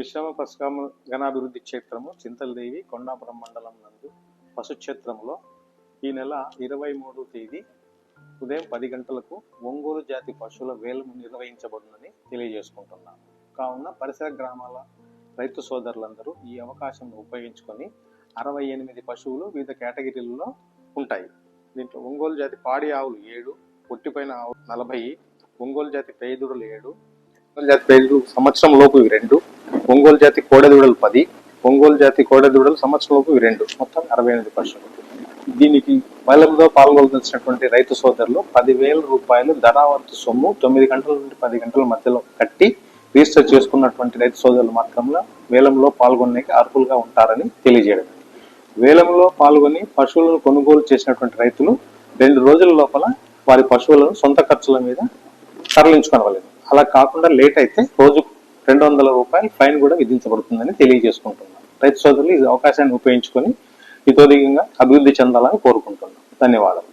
విశ్రమ పశుకామ గణాభివృద్ధి క్షేత్రము చింతలదేవి కొండాపురం మండలం నందు పశు క్షేత్రంలో ఈ నెల 23వ తేదీ ఉదయం 10 గంటలకు ఒంగోలు జాతి పశువుల వేలం నిర్వహించబడునని తెలియజేసుకుంటున్నాను. కావున పరిసర గ్రామాల రైతు సోదరులందరూ ఈ అవకాశం ఉపయోగించుకొని 68 పశువులు వివిధ కేటగిరీలలో ఉంటాయి. దీంట్లో ఒంగోలు జాతి పాడి ఆవులు 7, పొట్టిపైన ఆవులు 40, ఒంగోలు జాతి పేదూడలు 7, ఒంగోలు జాతి పేదూడలు సంవత్సరం లోపు 2, ఒంగోలు జాతి కోడెదూడలు 10, ఒంగోలు జాతి కోడెదూడలు సంవత్సరం లోపు 2, మొత్తం 68 పశువులు. దీనికి వేలంలో పాల్గొనవలసినటువంటి రైతు సోదరులు 10,000 రూపాయలు ధరావంతు సొమ్ము 9 గంటల నుండి 10 గంటల మధ్యలో కట్టి రిజిస్టర్ చేసుకున్నటువంటి రైతు సోదరులు మాత్రమే వేలంలో పాల్గొనేకి అర్హులుగా ఉంటారని తెలియజేయడం. వేలంలో పాల్గొని పశువులను కొనుగోలు చేసినటువంటి రైతులు 2 రోజుల లోపల వారి పశువులను సొంత ఖర్చుల మీద తరలించుకోనవలేదు. అలా కాకుండా లేట్ అయితే రోజు 200 రూపాయలు ఫైన్ కూడా విధించబడుతుందని తెలియజేసుకుంటున్నాను. రైతు సోదరులు ఈ అవకాశాన్ని ఉపయోగించుకొని ఇతోధికంగా అభివృద్ధి చెందాలని కోరుకుంటున్నాను. ధన్యవాదాలు.